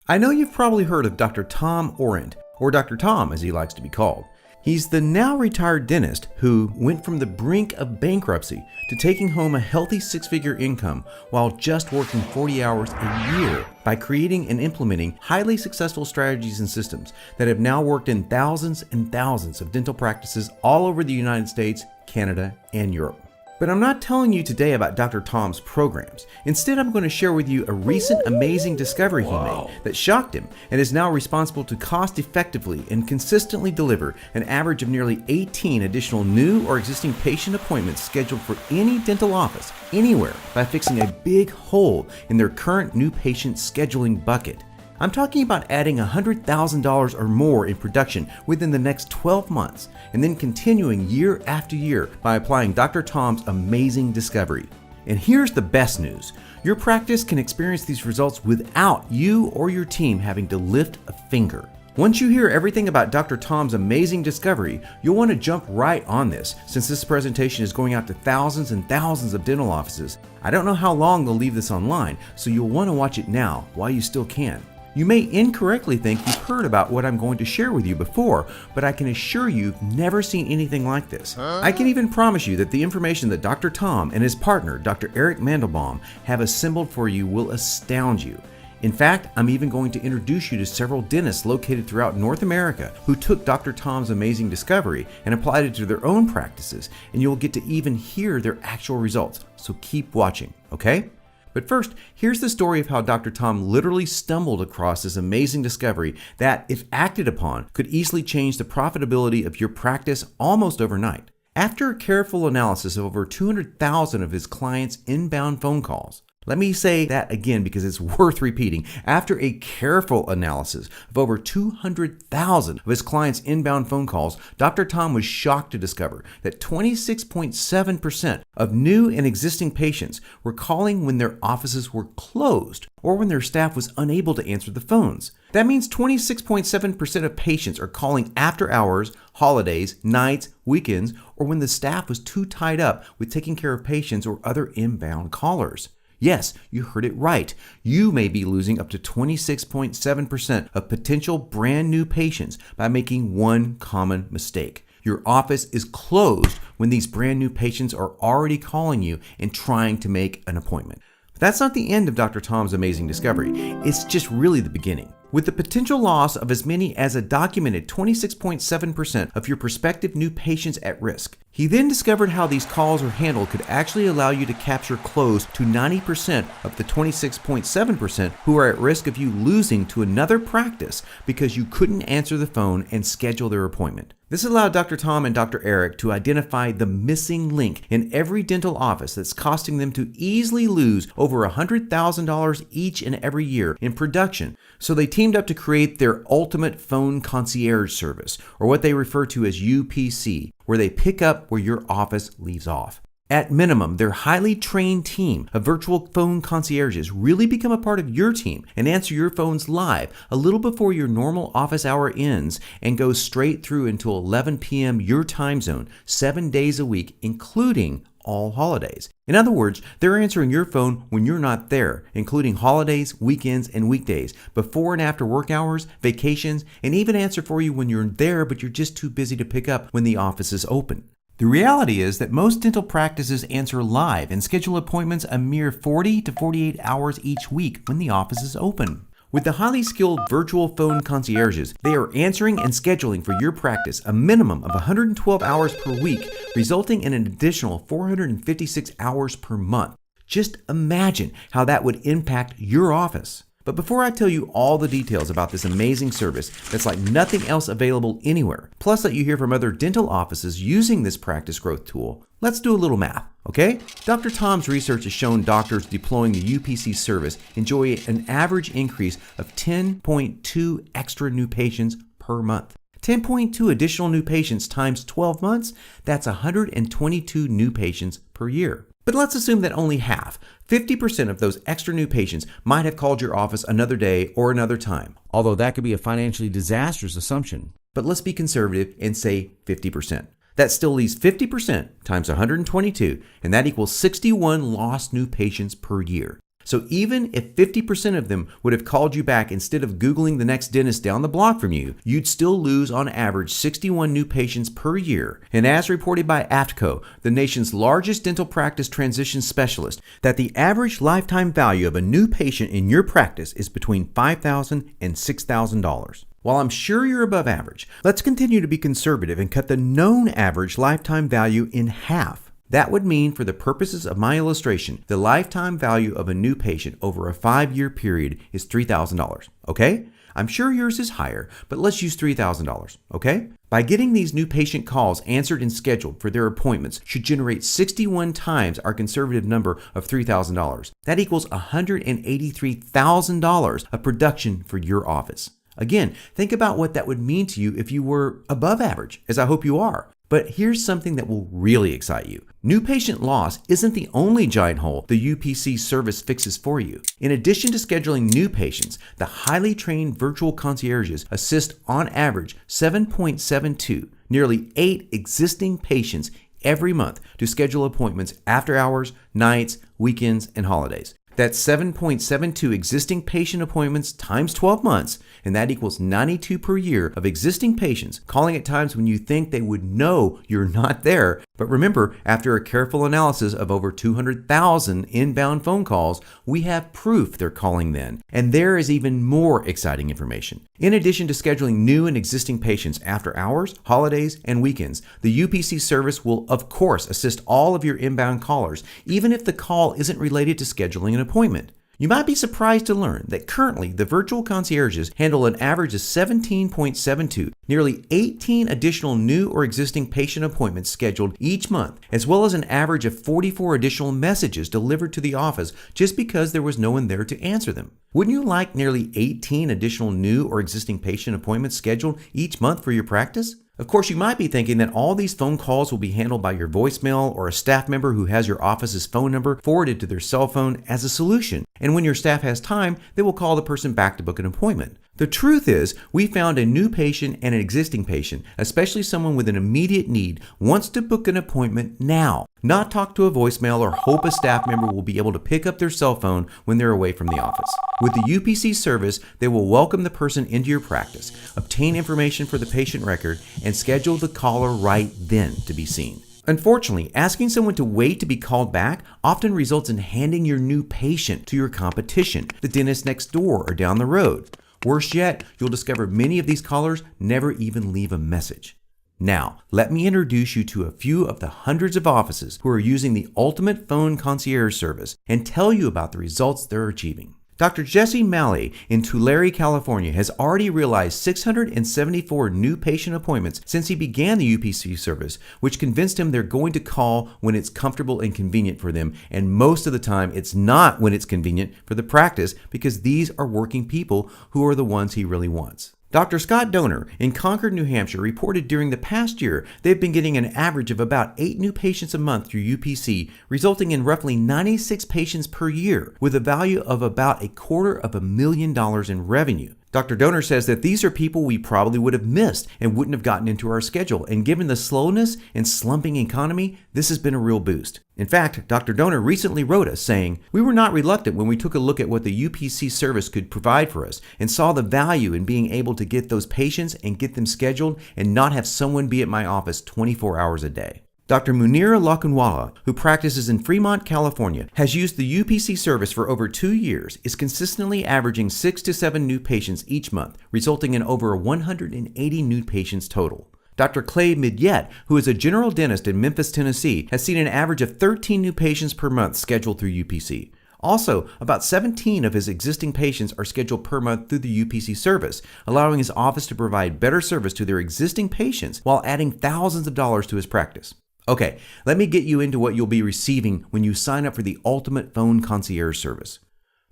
I know you've probably heard of Dr. Tom Orent, or Dr. Tom as he likes to be called. He's the now retired dentist who went from the brink of bankruptcy to taking home a healthy six-figure income while just working 40 hours a year by creating and implementing highly successful strategies and systems that have now worked in thousands and thousands of dental practices all over the United States, Canada, and Europe. But I'm not telling you today about Dr. Tom's programs. Instead, I'm going to share with you a recent amazing discovery he made that shocked him and is now responsible to cost effectively and consistently deliver an average of nearly 18 additional new or existing patient appointments scheduled for any dental office anywhere by fixing a big hole in their current new patient scheduling bucket. I'm talking about adding $100,000 or more in production within the next 12 months and then continuing year after year by applying Dr. Tom's amazing discovery. And here's the best news. Your practice can experience these results without you or your team having to lift a finger. Once you hear everything about Dr. Tom's amazing discovery, you'll want to jump right on this since this presentation is going out to thousands and thousands of dental offices. I don't know how long they'll leave this online, so you'll want to watch it now while you still can. You may incorrectly think you've heard about what I'm going to share with you before, but I can assure you've never seen anything like this. I can even promise you that the information that Dr. Tom and his partner, Dr. Eric Mandelbaum, have assembled for you will astound you. In fact, I'm even going to introduce you to several dentists located throughout North America who took Dr. Tom's amazing discovery and applied it to their own practices, and you'll get to even hear their actual results. So keep watching, okay? But first, here's the story of how Dr. Tom literally stumbled across this amazing discovery that, if acted upon, could easily change the profitability of your practice almost overnight. After a careful analysis of over 200,000 of his clients' inbound phone calls, let me say that again because it's worth repeating. After a careful analysis of over 200,000 of his clients' inbound phone calls, Dr. Tom was shocked to discover that 26.7% of new and existing patients were calling when their offices were closed or when their staff was unable to answer the phones. That means 26.7% of patients are calling after hours, holidays, nights, weekends, or when the staff was too tied up with taking care of patients or other inbound callers. Yes, you heard it right. You may be losing up to 26.7% of potential brand new patients by making one common mistake. Your office is closed when these brand new patients are already calling you and trying to make an appointment. But that's not the end of Dr. Tom's amazing discovery. It's just really the beginning. With the potential loss of as many as a documented 26.7% of your prospective new patients at risk, he then discovered how these calls are handled could actually allow you to capture close to 90% of the 26.7% who are at risk of you losing to another practice because you couldn't answer the phone and schedule their appointment. This allowed Dr. Tom and Dr. Eric to identify the missing link in every dental office that's costing them to easily lose over $100,000 each and every year in production. So they teamed up to create their ultimate phone concierge service, or what they refer to as UPC, where they pick up where your office leaves off. At minimum, their highly trained team of virtual phone concierges really become a part of your team and answer your phones live a little before your normal office hour ends and goes straight through until 11 p.m. your time zone, 7 days a week, including all holidays. In other words, they're answering your phone when you're not there, including holidays, weekends, and weekdays, before and after work hours, vacations, and even answer for you when you're there but you're just too busy to pick up when the office is open. The reality is that most dental practices answer live and schedule appointments a mere 40 to 48 hours each week when the office is open. With the highly skilled virtual phone concierges, they are answering and scheduling for your practice a minimum of 112 hours per week, resulting in an additional 456 hours per month. Just imagine how that would impact your office. But before I tell you all the details about this amazing service that's like nothing else available anywhere, plus that you hear from other dental offices using this practice growth tool, let's do a little math, okay? Dr. Tom's research has shown doctors deploying the UPC service enjoy an average increase of 10.2 extra new patients per month. 10.2 additional new patients times 12 months, that's 122 new patients per year. But let's assume that only half, 50% of those extra new patients might have called your office another day or another time, although that could be a financially disastrous assumption. But let's be conservative and say 50%. That still leaves 50% times 122, and that equals 61 lost new patients per year. So even if 50% of them would have called you back instead of Googling the next dentist down the block from you, you'd still lose on average 61 new patients per year. And as reported by AFTCO, the nation's largest dental practice transition specialist, that the average lifetime value of a new patient in your practice is between $5,000 and $6,000. While I'm sure you're above average, let's continue to be conservative and cut the known average lifetime value in half. That would mean, for the purposes of my illustration, the lifetime value of a new patient over a 5-year period is $3,000, okay? I'm sure yours is higher, but let's use $3,000, okay? By getting these new patient calls answered and scheduled for their appointments should generate 61 times our conservative number of $3,000. That equals $183,000 of production for your office. Again, think about what that would mean to you if you were above average, as I hope you are. But here's something that will really excite you. New patient loss isn't the only giant hole the UPC service fixes for you. In addition to scheduling new patients, the highly trained virtual concierges assist on average 7.72, nearly 8 existing patients every month to schedule appointments after hours, nights, weekends, and holidays. That's 7.72 existing patient appointments times 12 months, and that equals 92 per year of existing patients calling at times when you think they would know you're not there. But remember, after a careful analysis of over 200,000 inbound phone calls, we have proof they're calling then. And there is even more exciting information. In addition to scheduling new and existing patients after hours, holidays, and weekends, the UPC service will, of course, assist all of your inbound callers, even if the call isn't related to scheduling an appointment. You might be surprised to learn that currently the virtual concierges handle an average of 17.72, nearly 18 additional new or existing patient appointments scheduled each month, as well as an average of 44 additional messages delivered to the office just because there was no one there to answer them. Wouldn't you like nearly 18 additional new or existing patient appointments scheduled each month for your practice? Of course, you might be thinking that all these phone calls will be handled by your voicemail or a staff member who has your office's phone number forwarded to their cell phone as a solution. And when your staff has time, they will call the person back to book an appointment. The truth is, we found a new patient and an existing patient, especially someone with an immediate need, wants to book an appointment now, not talk to a voicemail or hope a staff member will be able to pick up their cell phone when they're away from the office. With the UPC service, they will welcome the person into your practice, obtain information for the patient record, and schedule the caller right then to be seen. Unfortunately, asking someone to wait to be called back often results in handing your new patient to your competition, the dentist next door or down the road. Worse yet, you'll discover many of these callers never even leave a message. Now, let me introduce you to a few of the hundreds of offices who are using the ultimate phone concierge service and tell you about the results they're achieving. Dr. Jesse Malley in Tulare, California has already realized 674 new patient appointments since he began the UPC service, which convinced him they're going to call when it's comfortable and convenient for them, and most of the time it's not when it's convenient for the practice because these are working people who are the ones he really wants. Dr. Scott Donor in Concord, New Hampshire reported during the past year they've been getting an average of about 8 new patients a month through UPC, resulting in roughly 96 patients per year with a value of about $250,000 in revenue. Dr. Donor says that these are people we probably would have missed and wouldn't have gotten into our schedule, and given the slowness and slumping economy, this has been a real boost. In fact, Dr. Donor recently wrote us saying, "We were not reluctant when we took a look at what the UPC service could provide for us and saw the value in being able to get those patients and get them scheduled and not have someone be at my office 24 hours a day." Dr. Munira Lakunwala, who practices in Fremont, California, has used the UPC service for over 2 years, is consistently averaging 6 to 7 new patients each month, resulting in over 180 new patients total. Dr. Clay Midyet, who is a general dentist in Memphis, Tennessee, has seen an average of 13 new patients per month scheduled through UPC. Also, about 17 of his existing patients are scheduled per month through the UPC service, allowing his office to provide better service to their existing patients while adding thousands of dollars to his practice. Okay, let me get you into what you'll be receiving when you sign up for the ultimate phone concierge service.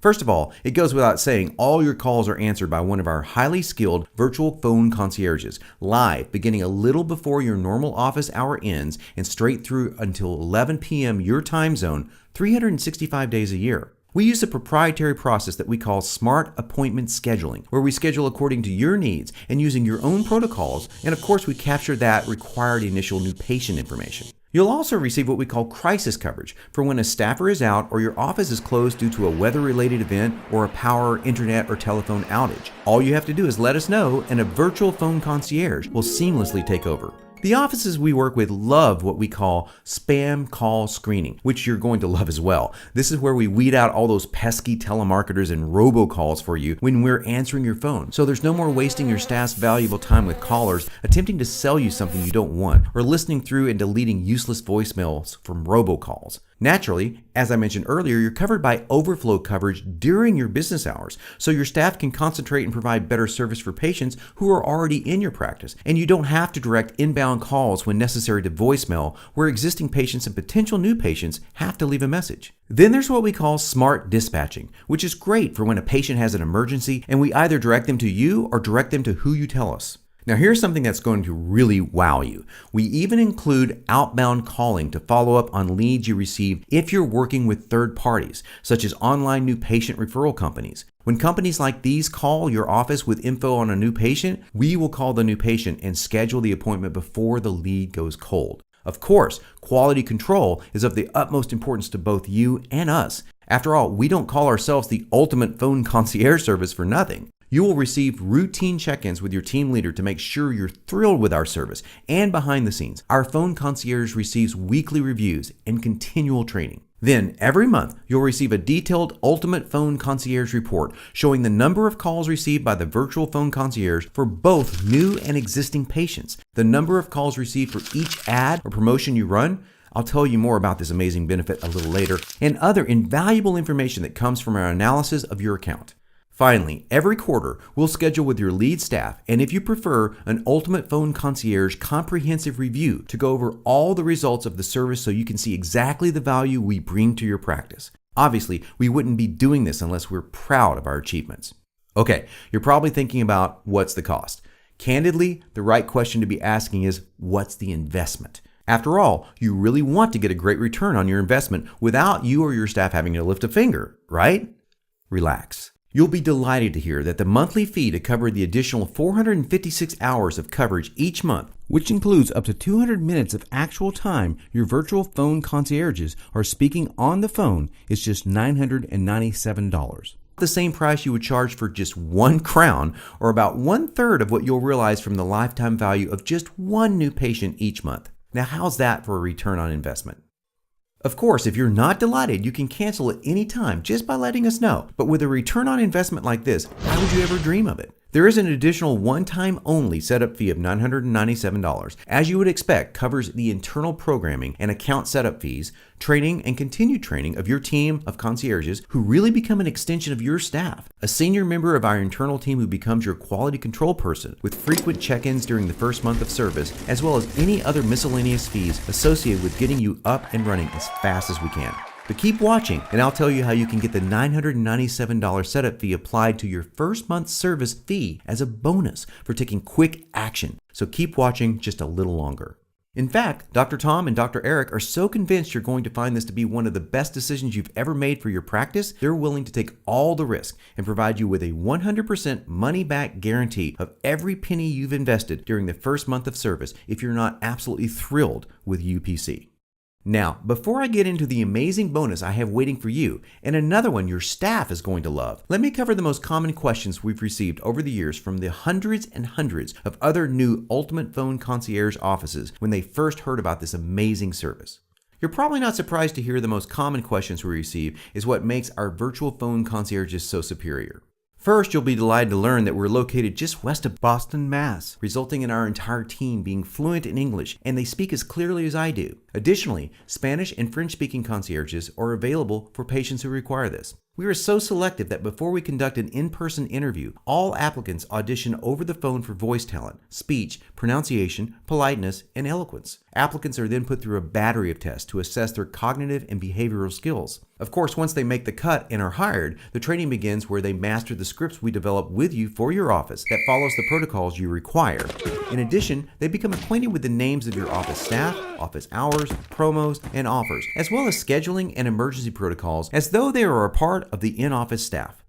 First of all, it goes without saying all your calls are answered by one of our highly skilled virtual phone concierges, live beginning a little before your normal office hour ends and straight through until 11 p.m. your time zone, 365 days a year. We use a proprietary process that we call Smart Appointment Scheduling, where we schedule according to your needs and using your own protocols, and of course we capture that required initial new patient information. You'll also receive what we call crisis coverage for when a staffer is out or your office is closed due to a weather-related event or a power, internet, or telephone outage. All you have to do is let us know, and a virtual phone concierge will seamlessly take over. The offices we work with love what we call spam call screening, which you're going to love as well. This is where we weed out all those pesky telemarketers and robocalls for you when we're answering your phone. So there's no more wasting your staff's valuable time with callers attempting to sell you something you don't want, or listening through and deleting useless voicemails from robocalls. Naturally, as I mentioned earlier, you're covered by overflow coverage during your business hours, so your staff can concentrate and provide better service for patients who are already in your practice, and you don't have to direct inbound calls when necessary to voicemail, where existing patients and potential new patients have to leave a message. Then there's what we call smart dispatching, which is great for when a patient has an emergency and we either direct them to you or direct them to who you tell us. Now here's something that's going to really wow you. We even include outbound calling to follow up on leads you receive if you're working with third parties, such as online new patient referral companies. When companies like these call your office with info on a new patient, we will call the new patient and schedule the appointment before the lead goes cold. Of course, quality control is of the utmost importance to both you and us. After all, we don't call ourselves the ultimate phone concierge service for nothing. You will receive routine check-ins with your team leader to make sure you're thrilled with our service. And behind the scenes, our phone concierge receives weekly reviews and continual training. Then, every month, you'll receive a detailed Ultimate Phone Concierge report showing the number of calls received by the virtual phone concierge for both new and existing patients, the number of calls received for each ad or promotion you run. I'll tell you more about this amazing benefit a little later, and other invaluable information that comes from our analysis of your account. Finally, every quarter, we'll schedule with your lead staff, and if you prefer, an Ultimate Phone Concierge comprehensive review to go over all the results of the service so you can see exactly the value we bring to your practice. Obviously, we wouldn't be doing this unless we're proud of our achievements. Okay, you're probably thinking about what's the cost. Candidly, the right question to be asking is, what's the investment? After all, you really want to get a great return on your investment without you or your staff having to lift a finger, right? Relax. You'll be delighted to hear that the monthly fee to cover the additional 456 hours of coverage each month, which includes up to 200 minutes of actual time your virtual phone concierges are speaking on the phone, is just $997. The same price you would charge for just £1, or about 1/3 of what you'll realize from the lifetime value of just one new patient each month. Now, how's that for a return on investment? Of course, if you're not delighted, you can cancel at any time just by letting us know. But with a return on investment like this, why would you ever dream of it? There is an additional one-time only setup fee of $997. As you would expect, covers the internal programming and account setup fees, training and continued training of your team of concierges who really become an extension of your staff, a senior member of our internal team who becomes your quality control person with frequent check-ins during the first month of service, as well as any other miscellaneous fees associated with getting you up and running as fast as we can. But keep watching, and I'll tell you how you can get the $997 setup fee applied to your first month's service fee as a bonus for taking quick action. So keep watching just a little longer. In fact, Dr. Tom and Dr. Eric are so convinced you're going to find this to be one of the best decisions you've ever made for your practice, they're willing to take all the risk and provide you with a 100% money-back guarantee of every penny you've invested during the first month of service if you're not absolutely thrilled with UPC. Now, before I get into the amazing bonus I have waiting for you, and another one your staff is going to love, let me cover the most common questions we've received over the years from the hundreds and hundreds of other new Ultimate Phone Concierge offices when they first heard about this amazing service. You're probably not surprised to hear the most common questions we receive is what makes our virtual phone concierges so superior. First, you'll be delighted to learn that we're located just west of Boston, Mass., resulting in our entire team being fluent in English, and they speak as clearly as I do. Additionally, Spanish and French-speaking concierges are available for patients who require this. We are so selective that before we conduct an in-person interview, all applicants audition over the phone for voice talent, speech, pronunciation, politeness, and eloquence. Applicants are then put through a battery of tests to assess their cognitive and behavioral skills. Of course, once they make the cut and are hired, the training begins where they master the scripts we develop with you for your office that follows the protocols you require. In addition, they become acquainted with the names of your office staff, office hours, promos, and offers, as well as scheduling and emergency protocols as though they are a part of the in-office staff.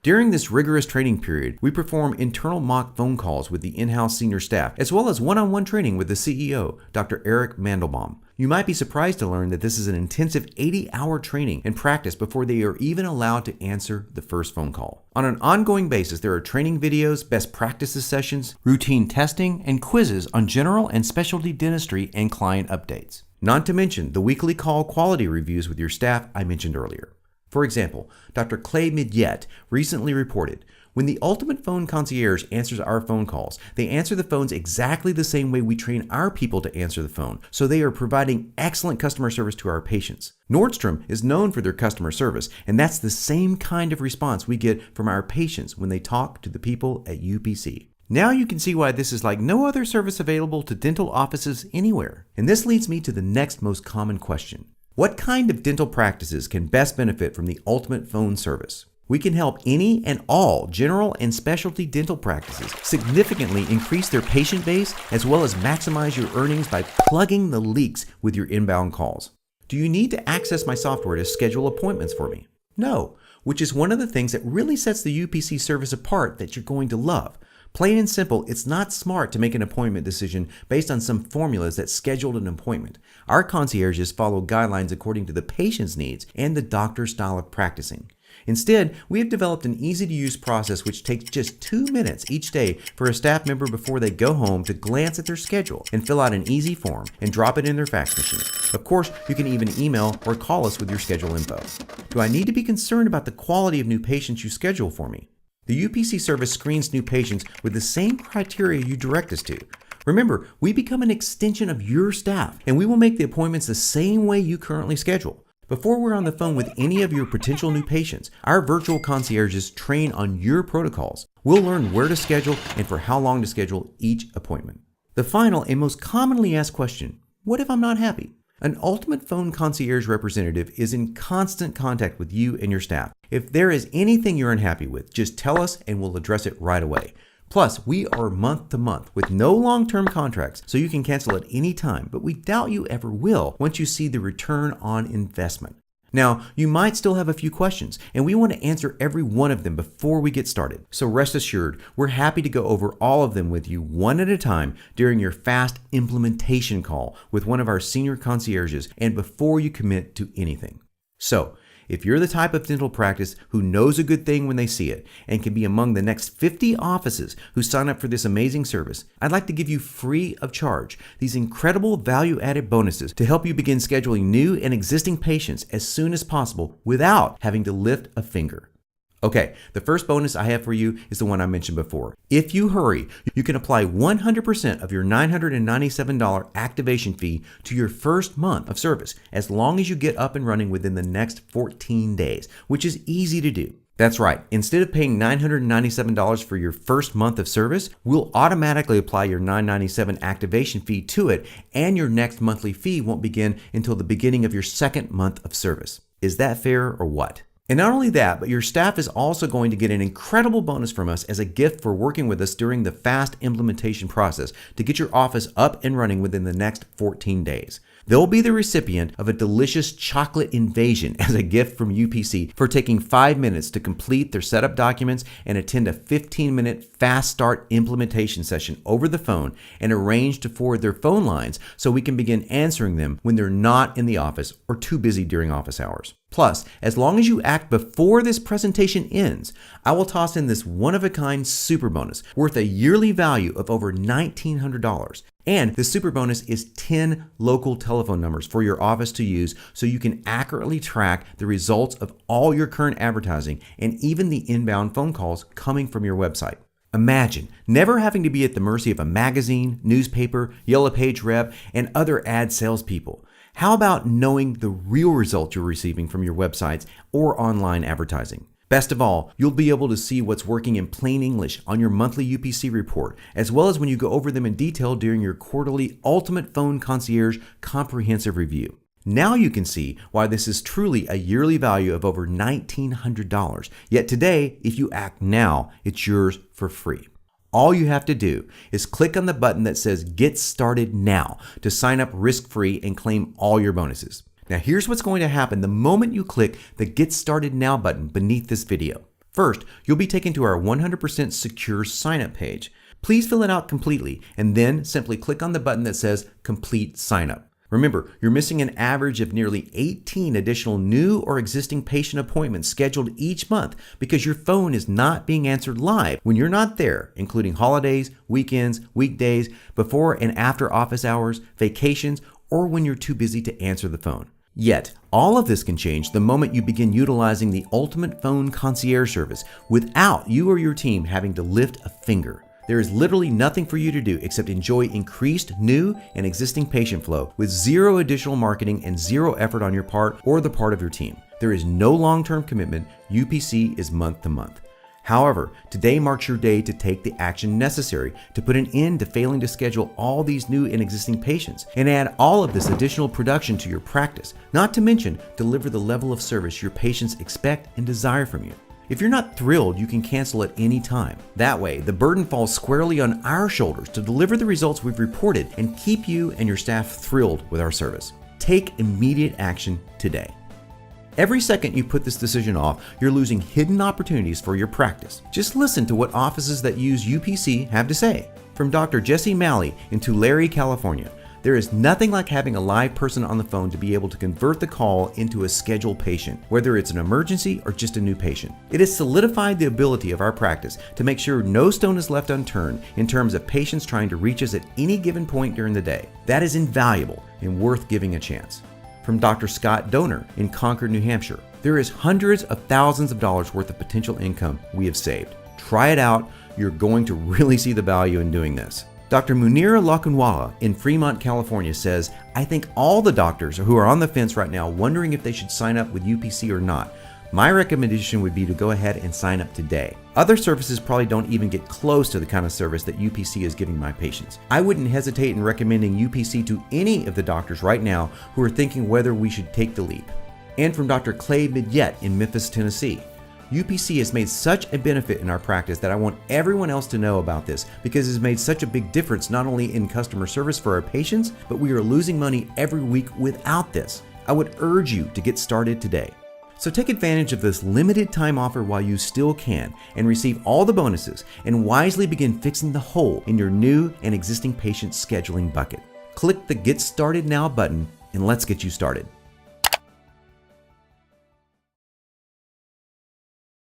During this rigorous training period, we perform internal mock phone calls with the in-house senior staff, as well as one-on-one training with the CEO, Dr. Eric Mandelbaum. You might be surprised to learn that this is an intensive 80-hour training and practice before they are even allowed to answer the first phone call. On an ongoing basis, there are training videos, best practices sessions, routine testing, and quizzes on general and specialty dentistry and client updates. Not to mention the weekly call quality reviews with your staff I mentioned earlier. For example, Dr. Clay Midyet recently reported, when the Ultimate Phone Concierge answers our phone calls, they answer the phones exactly the same way we train our people to answer the phone, so they are providing excellent customer service to our patients. Nordstrom is known for their customer service, and that's the same kind of response we get from our patients when they talk to the people at UPC. Now you can see why this is like no other service available to dental offices anywhere. And this leads me to the next most common question. What kind of dental practices can best benefit from the Ultimate Phone service? We can help any and all general and specialty dental practices significantly increase their patient base as well as maximize your earnings by plugging the leaks with your inbound calls. Do you need to access my software to schedule appointments for me? No, which is one of the things that really sets the UPC service apart that you're going to love. Plain and simple, it's not smart to make an appointment decision based on some formulas that scheduled an appointment. Our concierges follow guidelines according to the patient's needs and the doctor's style of practicing. Instead, we have developed an easy-to-use process which takes just 2 minutes each day for a staff member before they go home to glance at their schedule and fill out an easy form and drop it in their fax machine. Of course, you can even email or call us with your schedule info. Do I need to be concerned about the quality of new patients you schedule for me? The UPC service screens new patients with the same criteria you direct us to. Remember, we become an extension of your staff, and we will make the appointments the same way you currently schedule. Before we're on the phone with any of your potential new patients, our virtual concierges train on your protocols. We'll learn where to schedule and for how long to schedule each appointment. The final and most commonly asked question, what if I'm not happy? An Ultimate Phone Concierge representative is in constant contact with you and your staff. If there is anything you're unhappy with, just tell us and we'll address it right away. Plus, we are month to month with no long-term contracts, so you can cancel at any time, but we doubt you ever will once you see the return on investment. Now, you might still have a few questions, and we want to answer every one of them before we get started. So rest assured, we're happy to go over all of them with you one at a time during your fast implementation call with one of our senior concierges and before you commit to anything. So, if you're the type of dental practice who knows a good thing when they see it and can be among the next 50 offices who sign up for this amazing service, I'd like to give you free of charge these incredible value-added bonuses to help you begin scheduling new and existing patients as soon as possible without having to lift a finger. Okay, the first bonus I have for you is the one I mentioned before. If you hurry, you can apply 100% of your $997 activation fee to your first month of service as long as you get up and running within the next 14 days, which is easy to do. That's right. Instead of paying $997 for your first month of service, we'll automatically apply your $997 activation fee to it, and your next monthly fee won't begin until the beginning of your second month of service. Is that fair or what? And not only that, but your staff is also going to get an incredible bonus from us as a gift for working with us during the fast implementation process to get your office up and running within the next 14 days. They'll be the recipient of a delicious chocolate invasion as a gift from UPC for taking 5 minutes to complete their setup documents and attend a 15-minute fast start implementation session over the phone and arrange to forward their phone lines so we can begin answering them when they're not in the office or too busy during office hours. Plus, as long as you act before this presentation ends, I will toss in this one-of-a-kind super bonus worth a yearly value of over $1,900. And the super bonus is 10 local telephone numbers for your office to use so you can accurately track the results of all your current advertising and even the inbound phone calls coming from your website. Imagine never having to be at the mercy of a magazine, newspaper, yellow page rep, and other ad salespeople. How about knowing the real results you're receiving from your websites or online advertising? Best of all, you'll be able to see what's working in plain English on your monthly UPC report, as well as when you go over them in detail during your quarterly Ultimate Phone Concierge Comprehensive Review. Now you can see why this is truly a yearly value of over $1,900. Yet today, if you act now, it's yours for free. All you have to do is click on the button that says Get Started Now to sign up risk-free and claim all your bonuses. Now here's what's going to happen the moment you click the Get Started Now button beneath this video. First, you'll be taken to our 100% secure sign-up page. Please fill it out completely and then simply click on the button that says Complete Sign-up. Remember, you're missing an average of nearly 18 additional new or existing patient appointments scheduled each month because your phone is not being answered live when you're not there, including holidays, weekends, weekdays, before and after office hours, vacations, or when you're too busy to answer the phone. Yet, all of this can change the moment you begin utilizing the ultimate phone concierge service without you or your team having to lift a finger. There is literally nothing for you to do except enjoy increased new and existing patient flow with zero additional marketing and zero effort on your part or the part of your team. There is no long-term commitment. UPC is month to month. However, today marks your day to take the action necessary to put an end to failing to schedule all these new and existing patients and add all of this additional production to your practice, not to mention deliver the level of service your patients expect and desire from you. If you're not thrilled, you can cancel at any time. That way, the burden falls squarely on our shoulders to deliver the results we've reported and keep you and your staff thrilled with our service. Take immediate action today. Every second you put this decision off, you're losing hidden opportunities for your practice. Just listen to what offices that use UPC have to say. From Dr. Jesse Malley in Tulare, California, there is nothing like having a live person on the phone to be able to convert the call into a scheduled patient, whether it's an emergency or just a new patient. It has solidified the ability of our practice to make sure no stone is left unturned in terms of patients trying to reach us at any given point during the day. That is invaluable and worth giving a chance. From Dr. Scott Donor in Concord, New Hampshire, there is hundreds of thousands of dollars worth of potential income we have saved. Try it out. You're going to really see the value in doing this. Dr. Munira Lakunwala in Fremont, California says, I think all the doctors who are on the fence right now wondering if they should sign up with UPC or not, my recommendation would be to go ahead and sign up today. Other services probably don't even get close to the kind of service that UPC is giving my patients. I wouldn't hesitate in recommending UPC to any of the doctors right now who are thinking whether we should take the leap. And from Dr. Clay Midyett in Memphis, Tennessee, UPC has made such a benefit in our practice that I want everyone else to know about this because it has made such a big difference not only in customer service for our patients, but we are losing money every week without this. I would urge you to get started today. So take advantage of this limited time offer while you still can and receive all the bonuses and wisely begin fixing the hole in your new and existing patient scheduling bucket. Click the Get Started Now button and let's get you started.